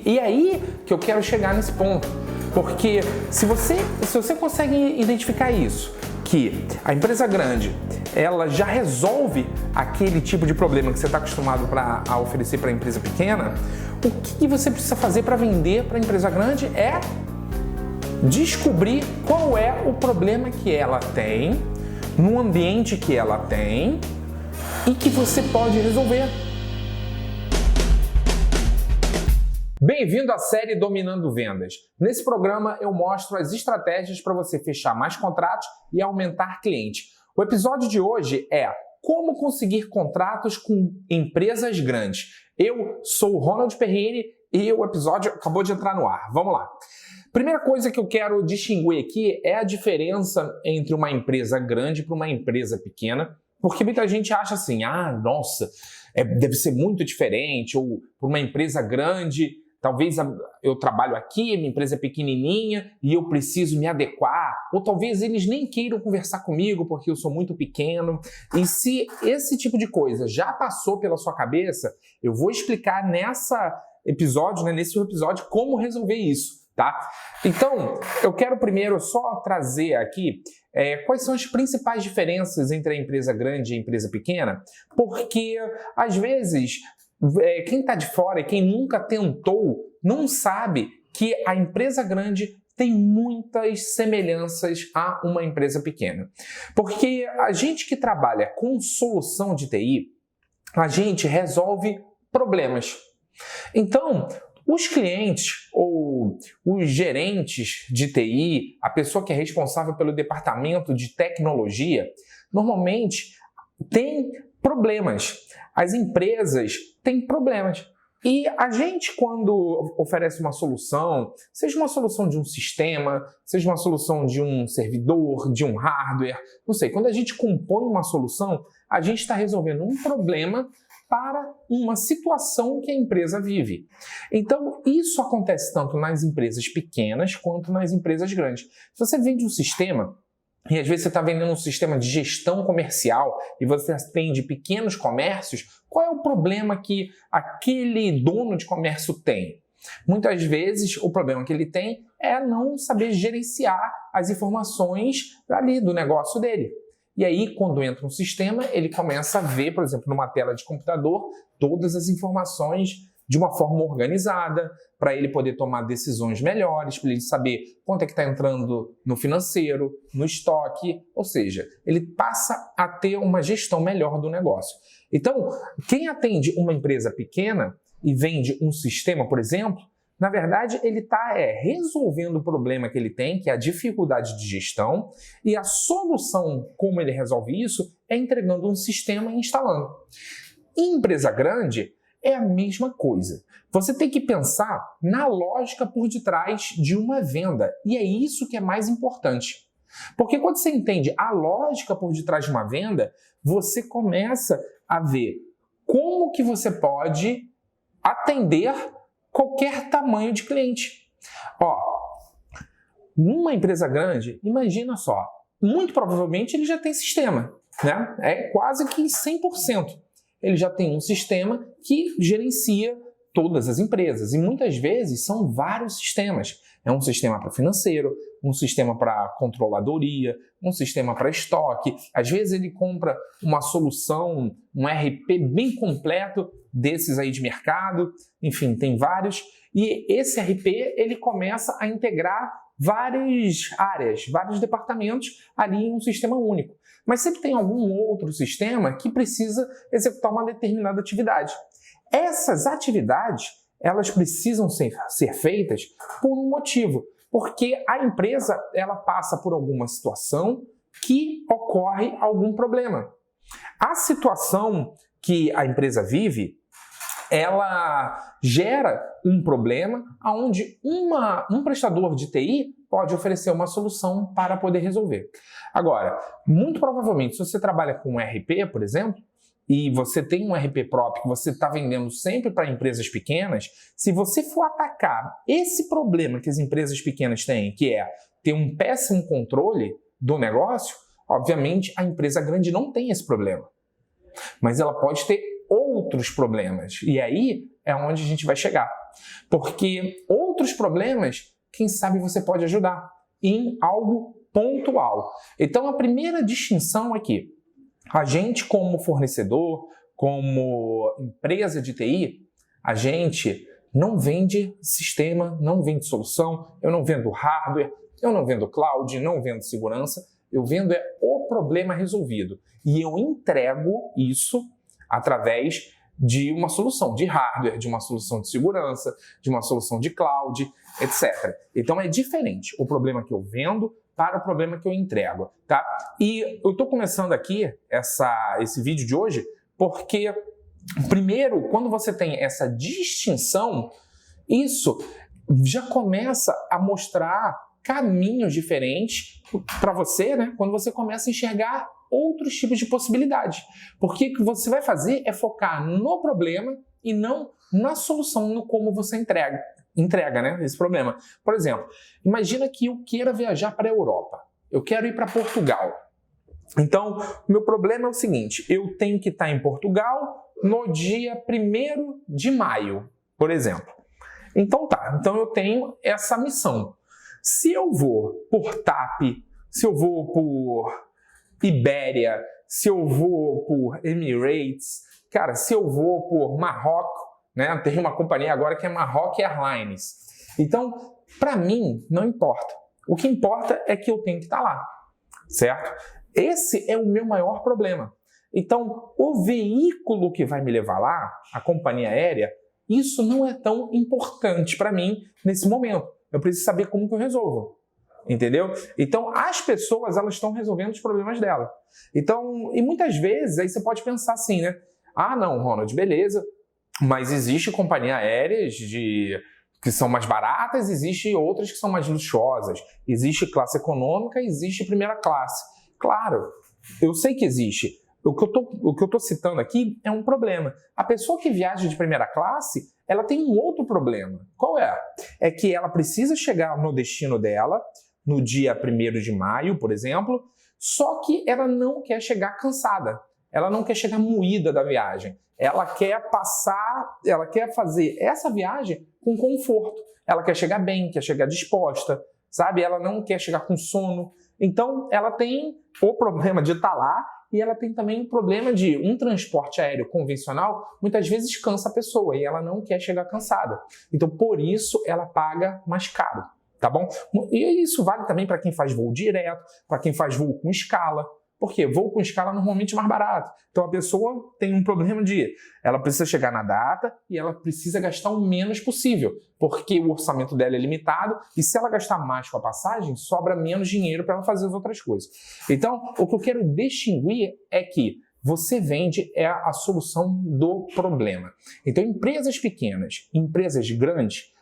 E aí que eu quero chegar nesse ponto, porque se você consegue identificar isso, que a empresa grande, ela já resolve aquele tipo de problema que você está acostumado a oferecer para a empresa pequena, o que você precisa fazer para vender para a empresa grande é descobrir qual é o problema que ela tem, no ambiente que ela tem e que você pode resolver. Bem-vindo à série Dominando Vendas. Nesse programa eu mostro as estratégias para você fechar mais contratos e aumentar clientes. O episódio de hoje é como conseguir contratos com empresas grandes. Eu sou o Ronald Perrini e o episódio acabou de entrar no ar. Vamos lá. Primeira coisa que eu quero distinguir aqui é a diferença entre uma empresa grande para uma empresa pequena, porque muita gente acha assim, nossa, deve ser muito diferente, ou para uma empresa grande, talvez eu trabalho aqui, minha empresa é pequenininha e eu preciso me adequar, ou talvez eles nem queiram conversar comigo porque eu sou muito pequeno. E se esse tipo de coisa já passou pela sua cabeça, eu vou explicar nesse episódio como resolver isso. Tá? Então, eu quero primeiro só trazer aqui quais são as principais diferenças entre a empresa grande e a empresa pequena, porque às vezes quem está de fora e quem nunca tentou não sabe que a empresa grande tem muitas semelhanças a uma empresa pequena. Porque a gente que trabalha com solução de TI, a gente resolve problemas. Então, os clientes ou os gerentes de TI, a pessoa que é responsável pelo departamento de tecnologia, normalmente tem problemas. As empresas têm problemas. E a gente, quando oferece uma solução, seja uma solução de um sistema, seja uma solução de um servidor, de um hardware, não sei, quando a gente compõe uma solução, a gente está resolvendo um problema para uma situação que a empresa vive. Então, isso acontece tanto nas empresas pequenas quanto nas empresas grandes. Se você vende um sistema, e às vezes você está vendendo um sistema de gestão comercial e você atende pequenos comércios, qual é o problema que aquele dono de comércio tem? Muitas vezes o problema que ele tem é não saber gerenciar as informações ali do negócio dele. E aí, quando entra um sistema, ele começa a ver, por exemplo, numa tela de computador, todas as informações de uma forma organizada, para ele poder tomar decisões melhores, para ele saber quanto é que está entrando no financeiro, no estoque, ou seja, ele passa a ter uma gestão melhor do negócio. Então, quem atende uma empresa pequena e vende um sistema, por exemplo, na verdade, ele está resolvendo o problema que ele tem, que é a dificuldade de gestão, e a solução, como ele resolve isso, é entregando um sistema e instalando. Em empresa grande, é a mesma coisa. Você tem que pensar na lógica por detrás de uma venda, e é isso que é mais importante. Porque quando você entende a lógica por detrás de uma venda, você começa a ver como que você pode atender qualquer tamanho de cliente. Numa empresa grande, imagina só, muito provavelmente ele já tem sistema, né? É quase que 100%. Ele já tem um sistema que gerencia todas as empresas e muitas vezes são vários sistemas. É um sistema para financeiro, um sistema para controladoria, um sistema para estoque. Às vezes ele compra uma solução, um RP bem completo desses aí de mercado, enfim, tem vários. E esse RP ele começa a integrar várias áreas, vários departamentos ali em um sistema único. Mas sempre tem algum outro sistema que precisa executar uma determinada atividade. Essas atividades, elas precisam ser feitas por um motivo, porque a empresa ela passa por alguma situação que ocorre algum problema. A situação que a empresa vive, ela gera um problema onde um prestador de TI pode oferecer uma solução para poder resolver. Agora, muito provavelmente, se você trabalha com um RP, por exemplo, e você tem um RP próprio que você está vendendo sempre para empresas pequenas, se você for atacar esse problema que as empresas pequenas têm, que é ter um péssimo controle do negócio, obviamente a empresa grande não tem esse problema. Mas ela pode ter outros problemas. E aí é onde a gente vai chegar. Porque outros problemas, quem sabe você pode ajudar em algo pontual. Então, a primeira distinção é que a gente, como fornecedor, como empresa de TI, a gente não vende sistema, não vende solução, eu não vendo hardware, eu não vendo cloud, não vendo segurança, eu vendo o problema resolvido. E eu entrego isso através de uma solução de hardware, de uma solução de segurança, de uma solução de cloud, etc. Então é diferente o problema que eu vendo para o problema que eu entrego, tá? E eu estou começando aqui esse vídeo de hoje porque, primeiro, quando você tem essa distinção, isso já começa a mostrar caminhos diferentes para você, né? Quando você começa a enxergar outros tipos de possibilidades. Porque o que você vai fazer é focar no problema e não na solução, no como você entrega, né, esse problema. Por exemplo, imagina que eu queira viajar para a Europa. Eu quero ir para Portugal. Então, o meu problema é o seguinte, eu tenho que estar em Portugal no dia 1º de maio, por exemplo. Então então eu tenho essa missão. Se eu vou por TAP, se eu vou por Ibéria, se eu vou por Emirates, cara, se eu vou por Marrocos, né? Tem uma companhia agora que é Marrocos Airlines. Então, para mim, não importa. O que importa é que eu tenho que estar lá, certo? Esse é o meu maior problema. Então, o veículo que vai me levar lá, a companhia aérea, isso não é tão importante para mim nesse momento. Eu preciso saber como que eu resolvo. Entendeu? Então, as pessoas, elas estão resolvendo os problemas dela. Então, e muitas vezes, aí você pode pensar assim, né? Ah, não, Ronald, beleza, mas existe companhia aéreas que são mais baratas, existe outras que são mais luxuosas. Existe classe econômica, existe primeira classe. Claro, eu sei que existe. O que eu estou citando aqui é um problema. A pessoa que viaja de primeira classe, ela tem um outro problema. Qual é? É que ela precisa chegar no destino dela, no dia 1º de maio, por exemplo, só que ela não quer chegar cansada, ela não quer chegar moída da viagem, ela quer fazer essa viagem com conforto, ela quer chegar bem, quer chegar disposta, sabe? Ela não quer chegar com sono, então ela tem o problema de estar lá e ela tem também o problema de um transporte aéreo convencional, muitas vezes cansa a pessoa e ela não quer chegar cansada, então por isso ela paga mais caro. Tá bom? E isso vale também para quem faz voo direto, para quem faz voo com escala. Por quê? Voo com escala normalmente é mais barato. Então a pessoa tem um problema ela precisa chegar na data e ela precisa gastar o menos possível, porque o orçamento dela é limitado e se ela gastar mais com a passagem, sobra menos dinheiro para ela fazer as outras coisas. Então, o que eu quero distinguir é que você vende a solução do problema. Então, empresas pequenas, empresas grandes,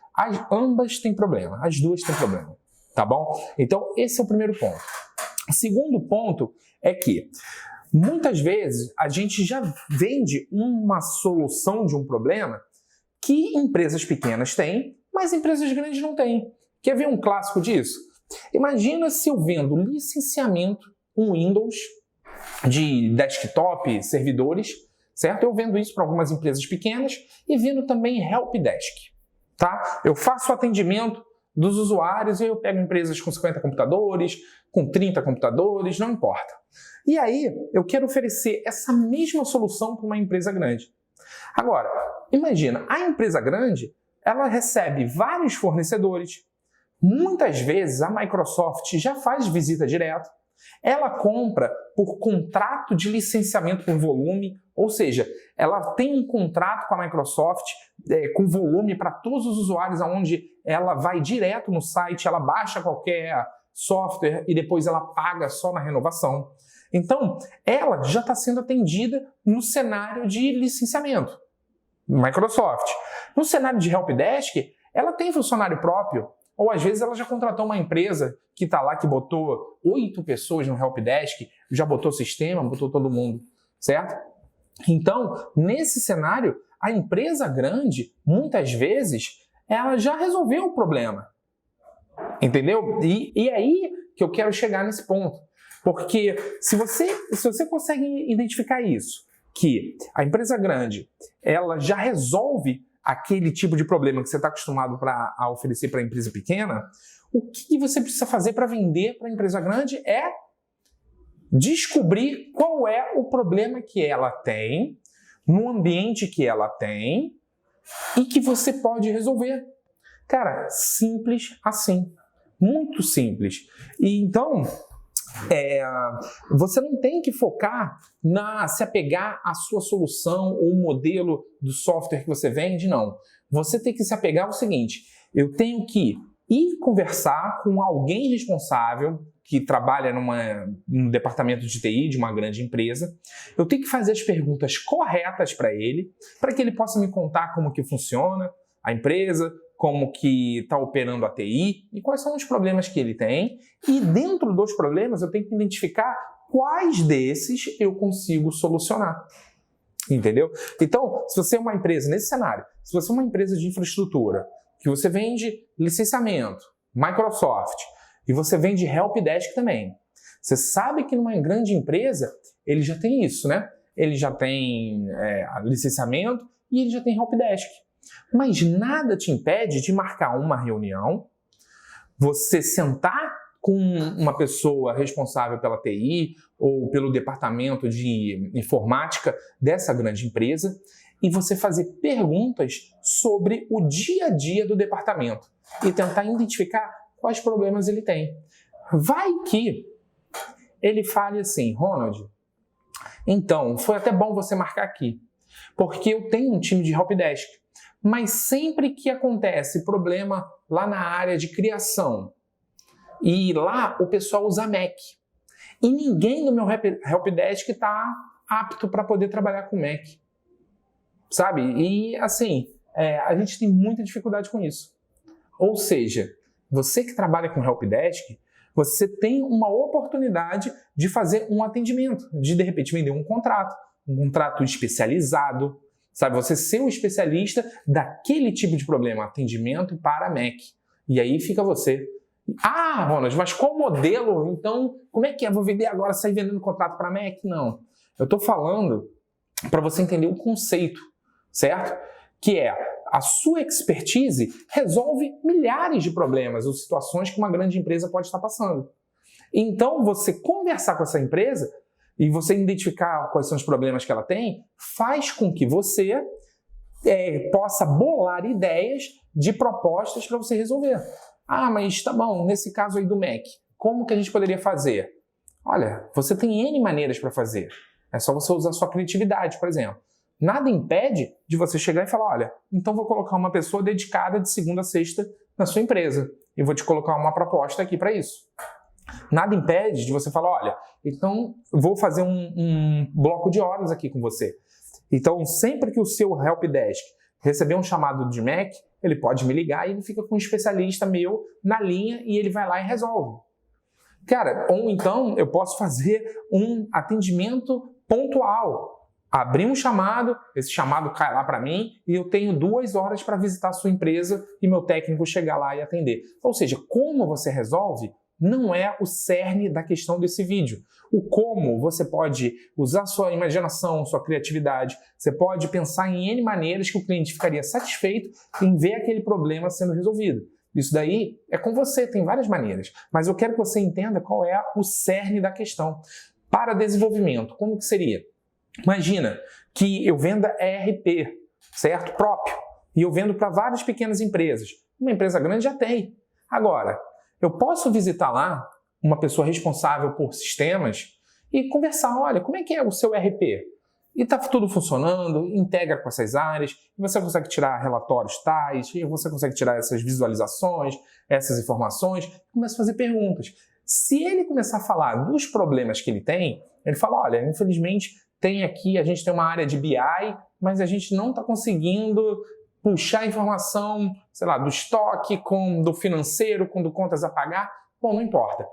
ambas têm problema, as duas têm problema, tá bom? Então, esse é o primeiro ponto. O segundo ponto é que, muitas vezes, a gente já vende uma solução de um problema que empresas pequenas têm, mas empresas grandes não têm. Quer ver um clássico disso? Imagina se eu vendo licenciamento, um Windows, de desktop, servidores, certo? Eu vendo isso para algumas empresas pequenas e vendo também helpdesk. Tá? Eu faço o atendimento dos usuários e eu pego empresas com 50 computadores, com 30 computadores, não importa. E aí, eu quero oferecer essa mesma solução para uma empresa grande. Agora, imagina, a empresa grande, ela recebe vários fornecedores. Muitas vezes a Microsoft já faz visita direta. Ela compra por contrato de licenciamento por volume, ou seja, ela tem um contrato com a Microsoft com volume para todos os usuários, onde ela vai direto no site, ela baixa qualquer software e depois ela paga só na renovação. Então, ela já está sendo atendida no cenário de licenciamento, Microsoft. No cenário de helpdesk, ela tem funcionário próprio, ou às vezes ela já contratou uma empresa que está lá, que botou 8 pessoas no helpdesk, já botou sistema, botou todo mundo, certo? Então, nesse cenário, a empresa grande, muitas vezes, ela já resolveu o problema. Entendeu? E aí que eu quero chegar nesse ponto. Porque se você consegue identificar isso, que a empresa grande, ela já resolve aquele tipo de problema que você está acostumado a oferecer para a empresa pequena, o que você precisa fazer para vender para a empresa grande é descobrir qual é o problema que ela tem, no ambiente que ela tem e que você pode resolver. Cara, simples assim. Muito simples. E então, você não tem que focar se apegar à sua solução ou o modelo do software que você vende, não. Você tem que se apegar ao seguinte: eu tenho que ir conversar com alguém responsável que trabalha num departamento de TI de uma grande empresa. Eu tenho que fazer as perguntas corretas para ele ele possa me contar como que funciona a empresa, como que está operando a TI e quais são os problemas que ele tem. E dentro dos problemas eu tenho que identificar quais desses eu consigo solucionar. Entendeu? Então, se você é uma empresa, nesse cenário, se você é uma empresa de infraestrutura, que você vende licenciamento, Microsoft, e você vende Helpdesk também, você sabe que numa grande empresa ele já tem isso, né? Ele já tem licenciamento e ele já tem Helpdesk. Mas nada te impede de marcar uma reunião, você sentar com uma pessoa responsável pela TI ou pelo departamento de informática dessa grande empresa e você fazer perguntas sobre o dia a dia do departamento e tentar identificar quais problemas ele tem. Vai que ele fale assim: Ronald, então, foi até bom você marcar aqui, porque eu tenho um time de Helpdesk, mas sempre que acontece problema lá na área de criação, e lá o pessoal usa Mac, e ninguém no meu Helpdesk está apto para poder trabalhar com Mac, sabe? E assim, a gente tem muita dificuldade com isso. Ou seja, você que trabalha com Helpdesk, você tem uma oportunidade de fazer um atendimento, de repente vender um contrato especializado, sabe? Você ser um especialista daquele tipo de problema, atendimento para Mac. E aí fica você. Ah, Ronald, mas qual modelo? Então, como é que é? Vou vender agora, sair vendendo contrato para Mac? Não. Eu estou falando para você entender o conceito, certo? Que é: a sua expertise resolve milhares de problemas ou situações que uma grande empresa pode estar passando. Então, você conversar com essa empresa e você identificar quais são os problemas que ela tem, faz com que você possa bolar ideias de propostas para você resolver. Ah, mas tá bom, nesse caso aí do Mac, como que a gente poderia fazer? Olha, você tem N maneiras para fazer. É só você usar a sua criatividade, por exemplo. Nada impede de você chegar e falar: olha, então vou colocar uma pessoa dedicada de segunda a sexta na sua empresa e vou te colocar uma proposta aqui para isso. Nada impede de você falar: olha, então vou fazer um bloco de horas aqui com você. Então, sempre que o seu Helpdesk receber um chamado de Mac, ele pode me ligar e ele fica com um especialista meu na linha e ele vai lá e resolve. Cara, ou então eu posso fazer um atendimento pontual. Abrir um chamado, esse chamado cai lá para mim e eu tenho 2 horas para visitar a sua empresa e meu técnico chegar lá e atender. Ou seja, como você resolve não é o cerne da questão desse vídeo. O como você pode usar sua imaginação, sua criatividade, você pode pensar em N maneiras que o cliente ficaria satisfeito em ver aquele problema sendo resolvido. Isso daí é com você, tem várias maneiras, mas eu quero que você entenda qual é o cerne da questão. Para desenvolvimento, como que seria? Imagina que eu venda ERP, certo? Próprio. E eu vendo para várias pequenas empresas. Uma empresa grande já tem. Agora, eu posso visitar lá uma pessoa responsável por sistemas e conversar: olha, como é que é o seu ERP? E está tudo funcionando, integra com essas áreas, e você consegue tirar relatórios tais, e você consegue tirar essas visualizações, essas informações, e começa a fazer perguntas. Se ele começar a falar dos problemas que ele tem, ele fala: olha, infelizmente a gente tem uma área de BI, mas a gente não está conseguindo puxar informação, sei lá, do estoque, do financeiro, do contas a pagar. Bom, não importa.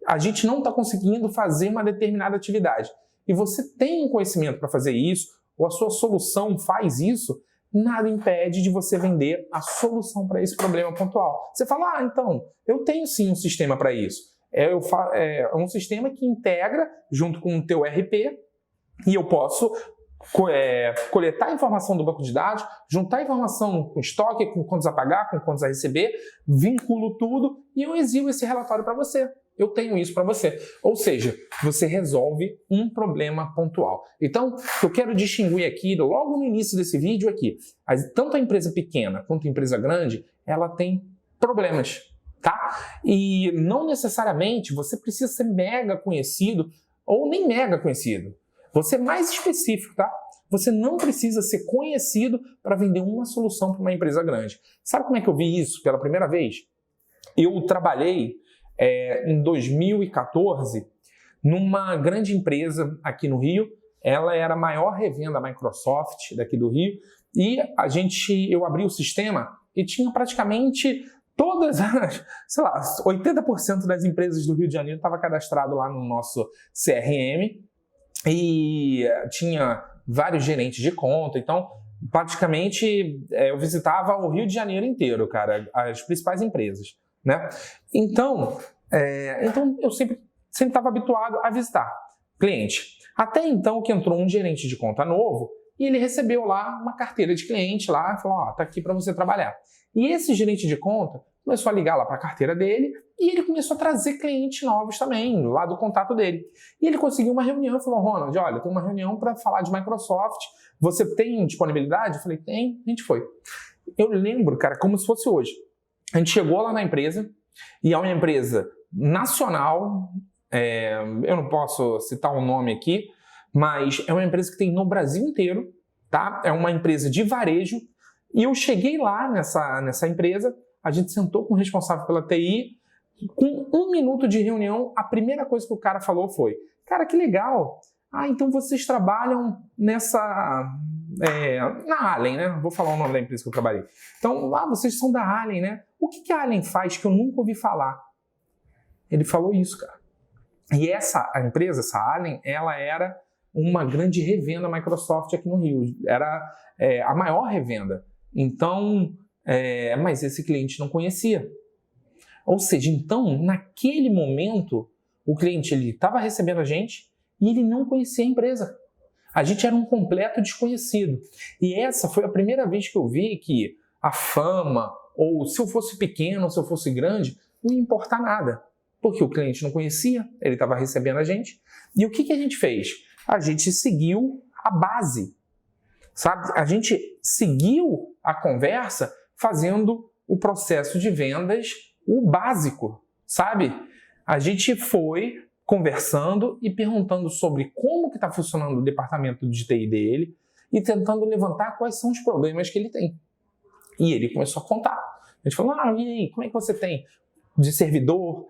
A gente não está conseguindo fazer uma determinada atividade. E você tem um conhecimento para fazer isso, ou a sua solução faz isso, nada impede de você vender a solução para esse problema pontual. Você fala: então, eu tenho sim um sistema para isso. É um sistema que integra junto com o teu ERP, e eu posso coletar a informação do banco de dados, juntar a informação com estoque, com contas a pagar, com contas a receber, vinculo tudo e eu exilo esse relatório para você. Eu tenho isso para você. Ou seja, você resolve um problema pontual. Então, eu quero distinguir aqui, logo no início desse vídeo aqui, tanto a empresa pequena quanto a empresa grande, ela tem problemas, tá? E não necessariamente você precisa ser mega conhecido ou nem mega conhecido. Você é mais específico, tá? Você não precisa ser conhecido para vender uma solução para uma empresa grande. Sabe como é que eu vi isso pela primeira vez? Eu trabalhei em 2014 numa grande empresa aqui no Rio. Ela era a maior revenda Microsoft daqui do Rio e eu abri o sistema e tinha praticamente todas as, 80% das empresas do Rio de Janeiro estava cadastrado lá no nosso CRM e tinha vários gerentes de conta. Então, praticamente, eu visitava o Rio de Janeiro inteiro, cara, as principais empresas, né? Então eu sempre estava habituado a visitar cliente. Até então que entrou um gerente de conta novo e ele recebeu lá uma carteira de cliente lá e falou, tá aqui para você trabalhar. E esse gerente de conta começou a ligar lá para a carteira dele e ele começou a trazer clientes novos também, lá do contato dele. E ele conseguiu uma reunião e falou, Ronald, olha, tem uma reunião para falar de Microsoft, você tem disponibilidade? Eu falei, tem, a gente foi. Eu lembro, cara, como se fosse hoje. A gente chegou lá na empresa e é uma empresa nacional, eu não posso citar um nome aqui, mas é uma empresa que tem no Brasil inteiro, tá? É uma empresa de varejo e eu cheguei lá nessa empresa, a gente sentou com o responsável pela TI, com 1 minuto de reunião, a primeira coisa que o cara falou foi, cara, que legal, então vocês trabalham na Allen, né? Vou falar o nome da empresa que eu trabalhei. Então, vocês são da Allen, né? O que a Allen faz que eu nunca ouvi falar? Ele falou isso, cara. E a empresa, essa Allen, ela era uma grande revenda Microsoft aqui no Rio. Era a maior revenda. Então, mas esse cliente não conhecia. Ou seja, então, naquele momento, o cliente estava recebendo a gente e ele não conhecia a empresa. A gente era um completo desconhecido. E essa foi a primeira vez que eu vi que a fama, ou se eu fosse pequeno, ou se eu fosse grande, não ia importar nada. Porque o cliente não conhecia, ele estava recebendo a gente. E o que a gente fez? A gente seguiu a base, sabe? A gente seguiu a conversa fazendo o processo de vendas, o básico, sabe? A gente foi conversando e perguntando sobre como que está funcionando o departamento de TI dele e tentando levantar quais são os problemas que ele tem. E ele começou a contar. A gente falou, e aí, como é que você tem de servidor?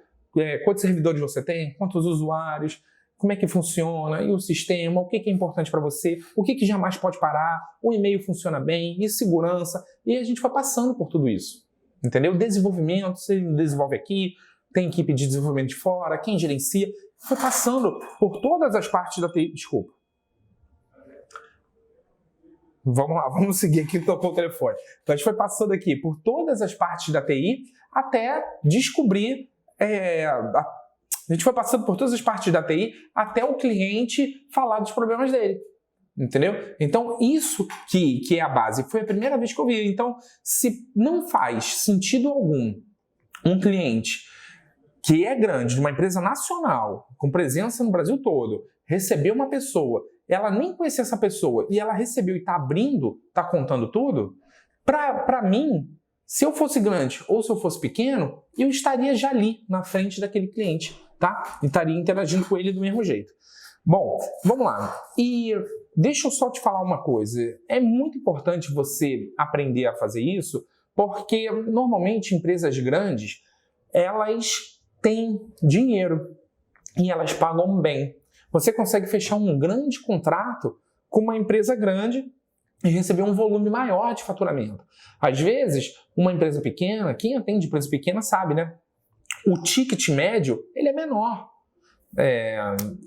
Quantos servidores você tem? Quantos usuários? Como é que funciona? E o sistema? O que é importante para você? O que jamais pode parar? O e-mail funciona bem? E segurança? E a gente foi passando por tudo isso. Entendeu? Desenvolvimento, você desenvolve aqui, tem equipe de desenvolvimento de fora, quem gerencia. Foi passando por todas as partes da TI. Desculpa. Vamos lá, vamos seguir aqui, tocou o telefone. Então a gente foi passando aqui por todas as partes da TI até descobrir. A gente foi passando por todas as partes da TI até o cliente falar dos problemas dele. Entendeu? Então, isso que é a base. Foi a primeira vez que eu vi. Então, se não faz sentido algum um cliente que é grande, de uma empresa nacional, com presença no Brasil todo, receber uma pessoa, ela nem conhecia essa pessoa e ela recebeu e está abrindo, está contando tudo, para mim, se eu fosse grande ou se eu fosse pequeno, eu estaria já ali na frente daquele cliente, tá? E estaria interagindo com ele do mesmo jeito. Bom, vamos lá. E deixa eu só te falar uma coisa. É muito importante você aprender a fazer isso, porque normalmente empresas grandes, elas têm dinheiro e elas pagam bem. Você consegue fechar um grande contrato com uma empresa grande e receber um volume maior de faturamento. Às vezes, uma empresa pequena, quem atende empresa pequena sabe, né? O ticket médio, ele é menor.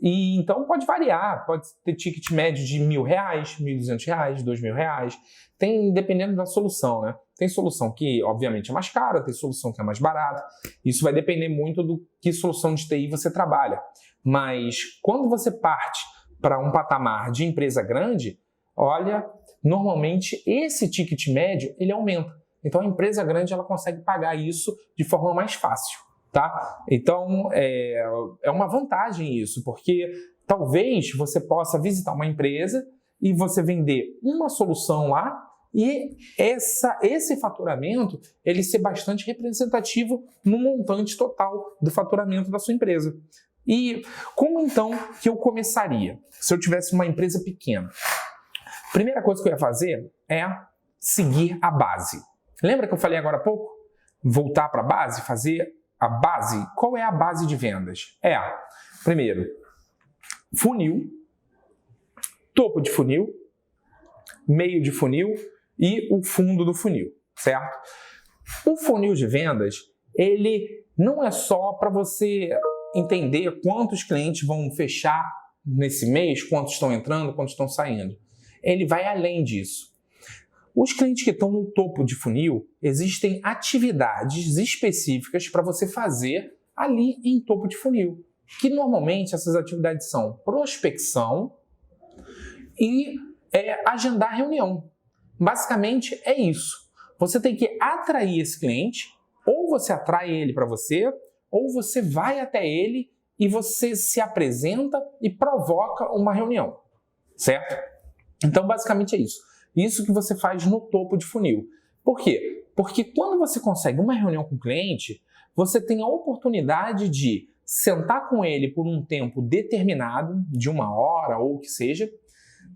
E então pode variar, pode ter ticket médio de R$1.000, R$1.200, R$2.000, tem dependendo da solução, né? Tem solução que obviamente é mais cara, tem solução que é mais barata, isso vai depender muito do que solução de TI você trabalha, mas quando você parte para um patamar de empresa grande, olha, normalmente esse ticket médio ele aumenta. Então a empresa grande ela consegue pagar isso de forma mais fácil, tá? Então é uma vantagem isso, porque talvez você possa visitar uma empresa e você vender uma solução lá e esse faturamento ele ser bastante representativo no montante total do faturamento da sua empresa. E como então que eu começaria se eu tivesse uma empresa pequena? Primeira coisa que eu ia fazer é seguir a base. Lembra que eu falei agora há pouco? Voltar para a base, fazer a base. Qual é a base de vendas? Primeiro, funil, topo de funil, meio de funil e o fundo do funil, certo? O funil de vendas, ele não é só para você entender quantos clientes vão fechar nesse mês, quantos estão entrando, quantos estão saindo. Ele vai além disso. Os clientes que estão no topo de funil, existem atividades específicas para você fazer ali em topo de funil, que normalmente essas atividades são prospecção e agendar reunião. Basicamente é isso. Você tem que atrair esse cliente, ou você atrai ele para você, ou você vai até ele e você se apresenta e provoca uma reunião, certo? Então basicamente é isso. Isso que você faz no topo de funil. Por quê? Porque quando você consegue uma reunião com o cliente, você tem a oportunidade de sentar com ele por um tempo determinado, de 1 hora ou o que seja,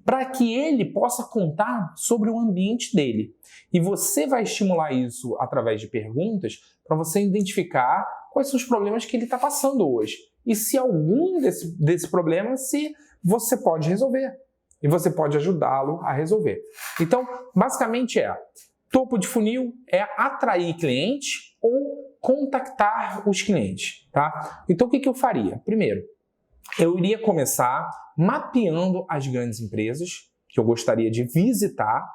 para que ele possa contar sobre o ambiente dele. E você vai estimular isso através de perguntas para você identificar quais são os problemas que ele está passando hoje. E se algum desse problema, se você pode resolver. E você pode ajudá-lo a resolver. Então, basicamente topo de funil é atrair cliente ou contactar os clientes, tá? Então, o que eu faria? Primeiro, eu iria começar mapeando as grandes empresas que eu gostaria de visitar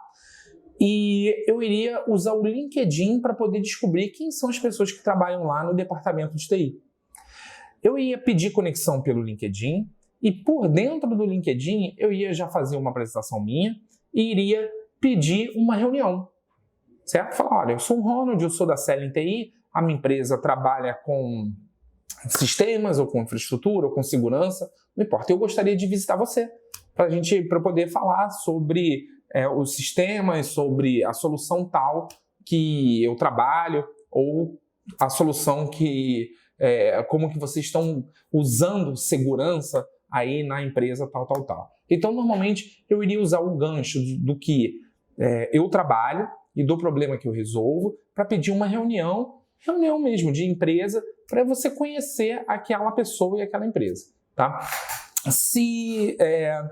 e eu iria usar o LinkedIn para poder descobrir quem são as pessoas que trabalham lá no departamento de TI. Eu ia pedir conexão pelo LinkedIn e por dentro do LinkedIn eu ia já fazer uma apresentação minha e iria pedir uma reunião, certo? Falar, olha, eu sou o Ronald, eu sou da Selling TI, a minha empresa trabalha com sistemas ou com infraestrutura ou com segurança, não importa, eu gostaria de visitar você para poder falar sobre os sistemas, sobre a solução tal que eu trabalho ou a solução que como que vocês estão usando segurança aí na empresa tal. Então, normalmente, eu iria usar o gancho do que eu trabalho e do problema que eu resolvo para pedir uma reunião mesmo de empresa, para você conhecer aquela pessoa e aquela empresa, tá?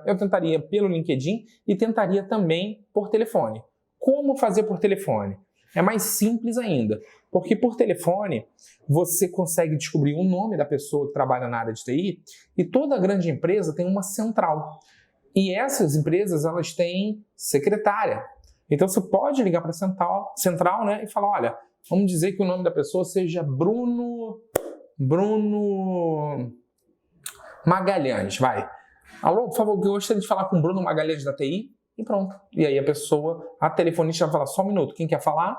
Eu tentaria pelo LinkedIn e tentaria também por telefone. Como fazer por telefone? É mais simples ainda, porque por telefone você consegue descobrir o nome da pessoa que trabalha na área de TI e toda grande empresa tem uma central. E essas empresas elas têm secretária. Então você pode ligar para a central, né, e falar, olha, vamos dizer que o nome da pessoa seja Bruno Magalhães, vai. Alô, por favor, eu gostaria de falar com o Bruno Magalhães da TI. E pronto. E aí a telefonista vai falar, só um minuto, quem quer falar?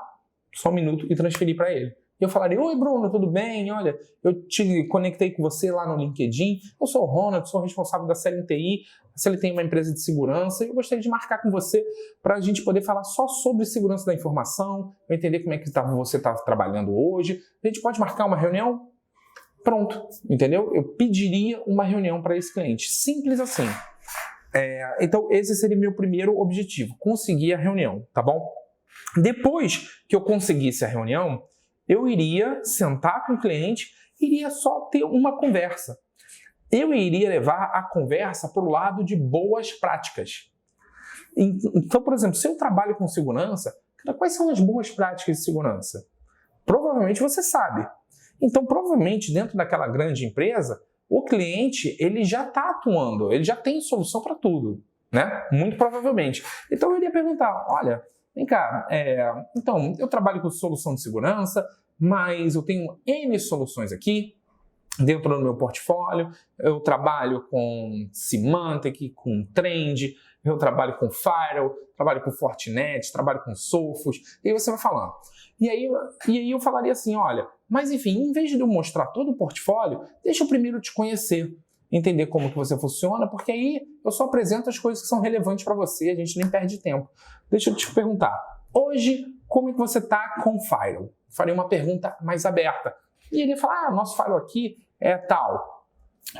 Só um minuto e transferir para ele. E eu falaria, oi Bruno, tudo bem? Olha, eu te conectei com você lá no LinkedIn, eu sou o Ronald, sou responsável da Selling TI, a Selling tem uma empresa de segurança e eu gostaria de marcar com você para a gente poder falar só sobre segurança da informação, para entender como é que você está trabalhando hoje. A gente pode marcar uma reunião? Pronto, entendeu? Eu pediria uma reunião para esse cliente, simples assim. Então, esse seria meu primeiro objetivo, conseguir a reunião, tá bom? Depois que eu conseguisse a reunião, eu iria sentar com o cliente e iria só ter uma conversa. Eu iria levar a conversa para o lado de boas práticas. Então, por exemplo, se eu trabalho com segurança, quais são as boas práticas de segurança? Provavelmente você sabe. Então, provavelmente, dentro daquela grande empresa, o cliente ele já está atuando, ele já tem solução para tudo, né? Muito provavelmente. Então eu iria perguntar, olha, vem cá, então eu trabalho com solução de segurança, mas eu tenho N soluções aqui dentro do meu portfólio, eu trabalho com Symantec, com Trend, eu trabalho com Firewall, trabalho com Fortinet, trabalho com Sophos, e aí você vai falando. E aí eu falaria assim, olha, mas enfim, em vez de eu mostrar todo o portfólio, deixa eu primeiro te conhecer, entender como que você funciona, porque aí eu só apresento as coisas que são relevantes para você, a gente nem perde tempo. Deixa eu te perguntar, hoje, como é que você está com o Firewall? Farei uma pergunta mais aberta. E ele fala, nosso Firewall aqui é tal,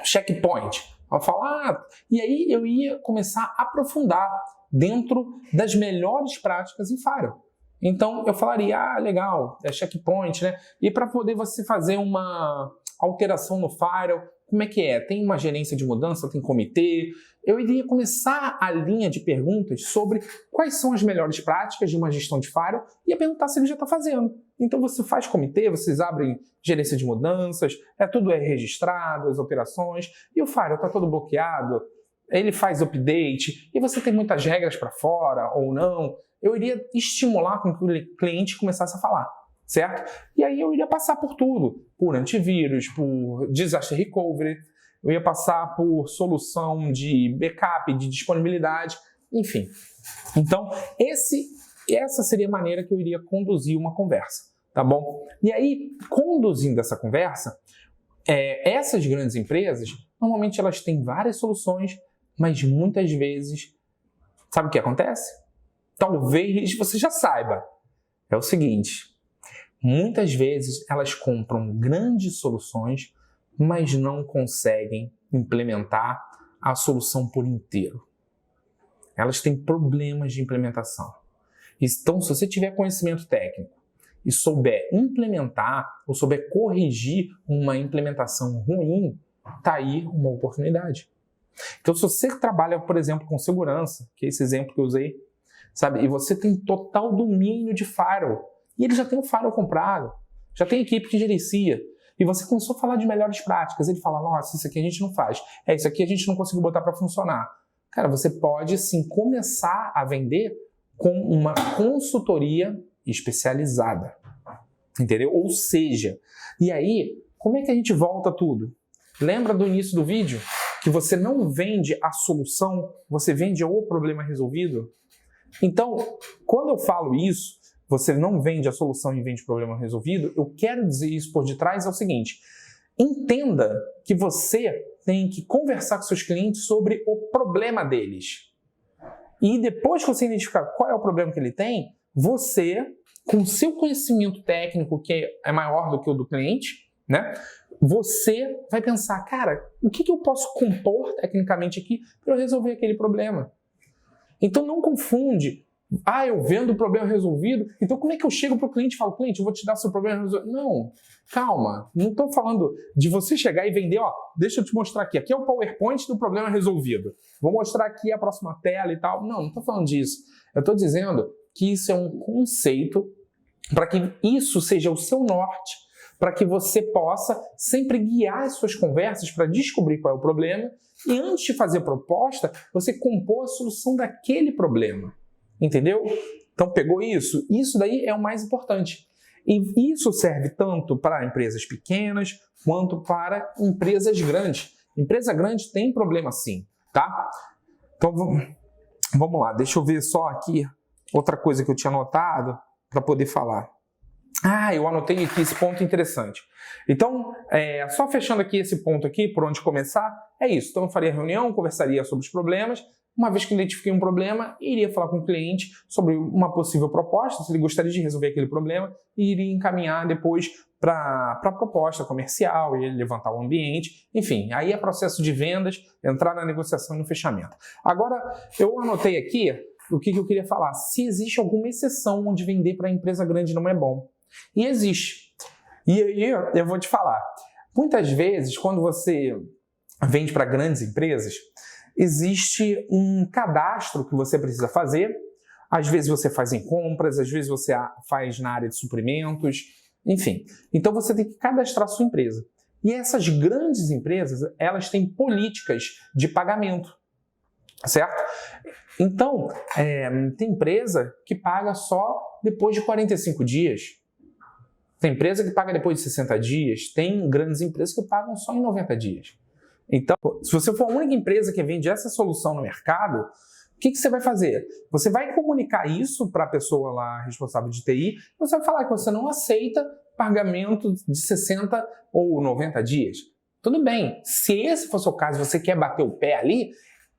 checkpoint. Eu falo, e aí eu ia começar a aprofundar dentro das melhores práticas em Firewall. Então eu falaria, legal, é checkpoint, né? E para poder você fazer uma alteração no Firewall, como é que é? Tem uma gerência de mudança, tem comitê? Eu iria começar a linha de perguntas sobre quais são as melhores práticas de uma gestão de Firewall e ia perguntar se ele já está fazendo. Então você faz comitê, vocês abrem gerência de mudanças, tudo é registrado, as operações, e o Firewall está todo bloqueado, ele faz update, e você tem muitas regras para fora ou não. Eu iria estimular com que o cliente começasse a falar, certo? E aí eu iria passar por tudo, por antivírus, por disaster recovery, eu ia passar por solução de backup, de disponibilidade, enfim. Então, essa seria a maneira que eu iria conduzir uma conversa, tá bom? E aí, conduzindo essa conversa, essas grandes empresas, normalmente elas têm várias soluções, mas muitas vezes, sabe o que acontece? Talvez você já saiba. É o seguinte, muitas vezes elas compram grandes soluções, mas não conseguem implementar a solução por inteiro. Elas têm problemas de implementação. Então, se você tiver conhecimento técnico e souber implementar ou souber corrigir uma implementação ruim, está aí uma oportunidade. Então, se você trabalha, por exemplo, com segurança, que é esse exemplo que eu usei, sabe? E você tem total domínio de Firewall, e ele já tem o Firewall comprado, já tem equipe que gerencia, e você começou a falar de melhores práticas, ele fala, nossa, isso aqui a gente não faz, isso aqui a gente não conseguiu botar para funcionar. Cara, você pode sim começar a vender com uma consultoria especializada, entendeu? Ou seja, e aí, como é que a gente volta tudo? Lembra do início do vídeo? Que você não vende a solução, você vende o problema resolvido? Então, quando eu falo isso, você não vende a solução e vende o problema resolvido, eu quero dizer isso por detrás é o seguinte, entenda que você tem que conversar com seus clientes sobre o problema deles. E depois que você identificar qual é o problema que ele tem, você, com seu conhecimento técnico, que é maior do que o do cliente, né? Você vai pensar, cara, o que eu posso compor tecnicamente aqui para eu resolver aquele problema? Então não confunde, eu vendo o problema resolvido, então como é que eu chego para o cliente e falo, cliente, eu vou te dar seu problema resolvido? Não, calma, não estou falando de você chegar e vender, deixa eu te mostrar aqui é o PowerPoint do problema resolvido, vou mostrar aqui a próxima tela e tal. Não estou falando disso, eu estou dizendo que isso é um conceito para que isso seja o seu norte, para que você possa sempre guiar as suas conversas para descobrir qual é o problema e antes de fazer a proposta, você compor a solução daquele problema. Entendeu? Então pegou isso? Isso daí é o mais importante. E isso serve tanto para empresas pequenas quanto para empresas grandes. Empresa grande tem problema sim, tá? Então vamos lá, deixa eu ver só aqui outra coisa que eu tinha anotado para poder falar. Eu anotei aqui esse ponto interessante. Então, só fechando aqui esse ponto aqui, por onde começar, é isso. Então, eu faria reunião, conversaria sobre os problemas. Uma vez que identifiquei um problema, iria falar com o cliente sobre uma possível proposta, se ele gostaria de resolver aquele problema, e iria encaminhar depois para a proposta comercial, e levantar o ambiente. Enfim, aí é processo de vendas, entrar na negociação e no fechamento. Agora, eu anotei aqui o que eu queria falar. Se existe alguma exceção onde vender para a empresa grande não é bom. E existe. E aí eu vou te falar. Muitas vezes, quando você vende para grandes empresas, existe um cadastro que você precisa fazer. Às vezes você faz em compras, às vezes você faz na área de suprimentos, enfim. Então você tem que cadastrar a sua empresa. E essas grandes empresas, elas têm políticas de pagamento, certo? Então, tem empresa que paga só depois de 45 dias. Tem empresa que paga depois de 60 dias, tem grandes empresas que pagam só em 90 dias. Então, se você for a única empresa que vende essa solução no mercado, que você vai fazer? Você vai comunicar isso para a pessoa lá responsável de TI, você vai falar que você não aceita pagamento de 60 ou 90 dias. Tudo bem, se esse for o seu caso, você quer bater o pé ali,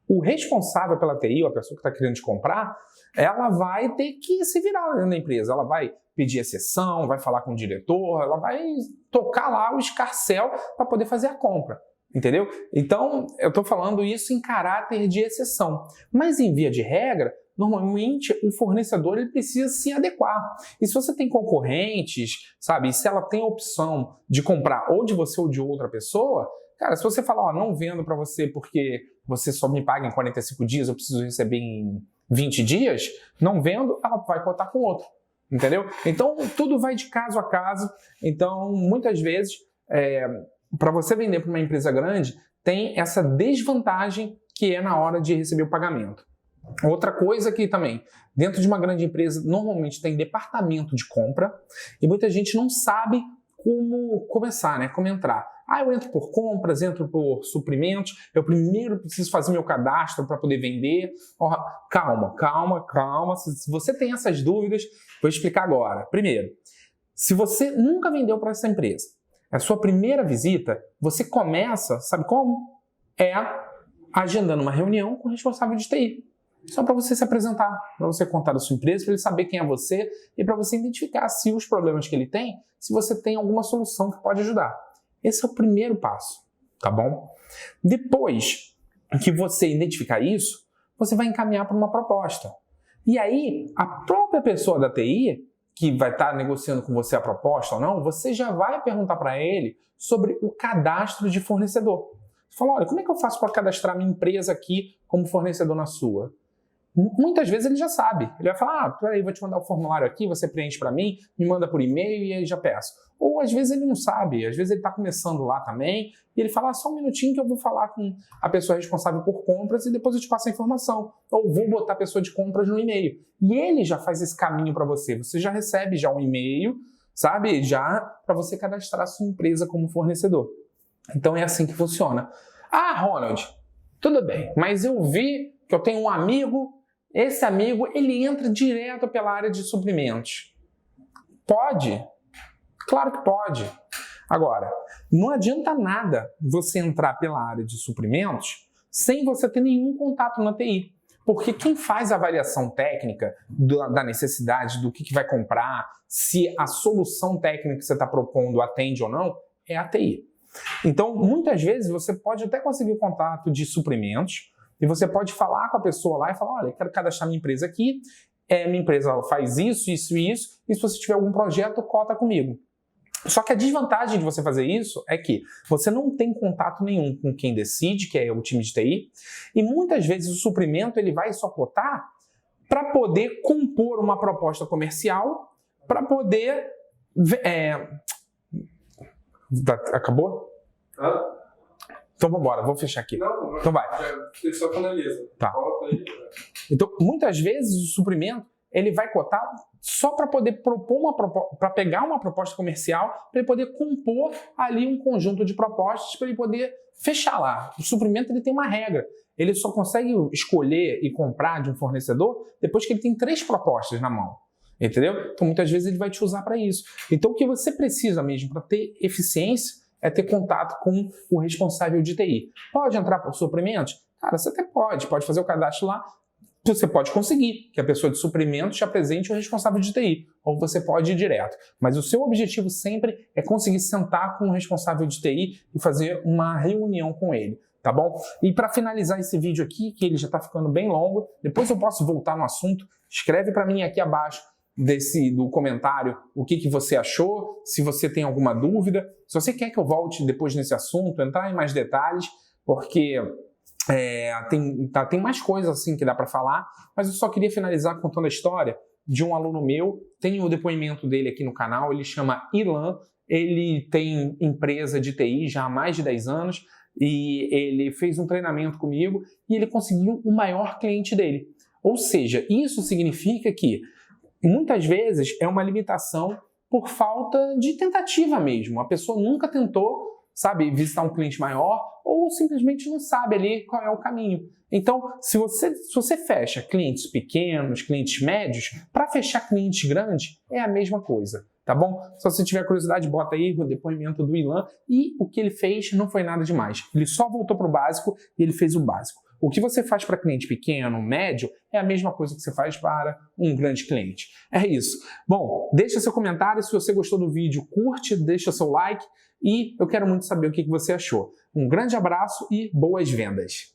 o responsável pela TI, ou a pessoa que está querendo te comprar, ela vai ter que se virar dentro da empresa. Ela vai pedir exceção, vai falar com o diretor, ela vai tocar lá o escarcéu para poder fazer a compra. Entendeu? Então, eu estou falando isso em caráter de exceção. Mas em via de regra, normalmente o fornecedor ele precisa se adequar. E se você tem concorrentes, sabe, e se ela tem a opção de comprar ou de você ou de outra pessoa, cara, se você falar, ó, não vendo para você porque você só me paga em 45 dias, eu preciso receber em 20 dias, não vendo, ela vai cotar com outro. Entendeu? Então, tudo vai de caso a caso. Então, muitas vezes, para você vender para uma empresa grande, tem essa desvantagem que é na hora de receber o pagamento. Outra coisa que também, dentro de uma grande empresa, normalmente tem departamento de compra e muita gente não sabe como começar, né? Como entrar. Eu entro por compras, entro por suprimentos, eu primeiro preciso fazer meu cadastro para poder vender. Calma. Se você tem essas dúvidas, vou explicar agora. Primeiro, se você nunca vendeu para essa empresa, a sua primeira visita, você começa, sabe como? Agendando uma reunião com o responsável de TI. Só para você se apresentar, para você contar da sua empresa, para ele saber quem é você e para você identificar se os problemas que ele tem, se você tem alguma solução que pode ajudar. Esse é o primeiro passo, tá bom? Depois que você identificar isso, você vai encaminhar para uma proposta. E aí, a própria pessoa da TI, que vai estar negociando com você a proposta ou não, você já vai perguntar para ele sobre o cadastro de fornecedor. Você fala, olha, como é que eu faço para cadastrar minha empresa aqui como fornecedor na sua? Muitas vezes ele já sabe. Ele vai falar, peraí, vou te mandar o formulário aqui, você preenche para mim, me manda por e-mail e aí já peço. Ou às vezes ele não sabe, às vezes ele está começando lá também e ele fala, só um minutinho que eu vou falar com a pessoa responsável por compras e depois eu te passo a informação. Ou vou botar a pessoa de compras no e-mail. E ele já faz esse caminho para você. Você já recebe já um e-mail, sabe? Já para você cadastrar a sua empresa como fornecedor. Então é assim que funciona. Ronald, tudo bem, mas eu vi que eu tenho um amigo, esse amigo, ele entra direto pela área de suprimentos. Pode? Claro que pode. Agora, não adianta nada você entrar pela área de suprimentos sem você ter nenhum contato na TI. Porque quem faz a avaliação técnica da necessidade, do que vai comprar, se a solução técnica que você está propondo atende ou não, é a TI. Então, muitas vezes, você pode até conseguir o contato de suprimentos e você pode falar com a pessoa lá e falar, olha, eu quero cadastrar minha empresa aqui, minha empresa faz isso, e se você tiver algum projeto, cota comigo. Só que a desvantagem de você fazer isso é que você não tem contato nenhum com quem decide, que é o time de TI, e muitas vezes o suprimento ele vai só cotar para poder compor uma proposta comercial, para poder... Acabou? Então vamos embora, vou fechar aqui. Não, então vai. Já só finaliza. Tá. Então, muitas vezes o suprimento ele vai cotar só para poder propor para pegar uma proposta comercial, para ele poder compor ali um conjunto de propostas, para ele poder fechar lá. O suprimento ele tem uma regra. Ele só consegue escolher e comprar de um fornecedor depois que ele tem 3 propostas na mão. Entendeu? Então, muitas vezes ele vai te usar para isso. Então, o que você precisa mesmo para ter eficiência é ter contato com o responsável de TI. Pode entrar por suprimentos? Cara, você até pode fazer o cadastro lá. Você pode conseguir que a pessoa de suprimentos te apresente o responsável de TI, ou você pode ir direto. Mas o seu objetivo sempre é conseguir sentar com o responsável de TI e fazer uma reunião com ele, tá bom? E para finalizar esse vídeo aqui, que ele já está ficando bem longo, depois eu posso voltar no assunto, escreve para mim aqui abaixo do comentário o que você achou, se você tem alguma dúvida, se você quer que eu volte depois nesse assunto, entrar em mais detalhes, porque tem mais coisas assim que dá para falar, mas eu só queria finalizar contando a história de um aluno meu. Tem o depoimento dele aqui no canal, ele chama Ilan, ele tem empresa de TI já há mais de 10 anos e ele fez um treinamento comigo e ele conseguiu o maior cliente dele. Ou seja, isso significa que muitas vezes é uma limitação por falta de tentativa mesmo. A pessoa nunca tentou sabe, visitar um cliente maior ou simplesmente não sabe ali qual é o caminho. Então, se você fecha clientes pequenos, clientes médios, para fechar clientes grandes é a mesma coisa, tá bom? Se você tiver curiosidade, bota aí o depoimento do Ilan e o que ele fez não foi nada demais. Ele só voltou para o básico e ele fez o básico. O que você faz para cliente pequeno, médio, é a mesma coisa que você faz para um grande cliente. É isso. Bom, deixa seu comentário, se você gostou do vídeo, curte, deixa seu like e eu quero muito saber o que você achou. Um grande abraço e boas vendas!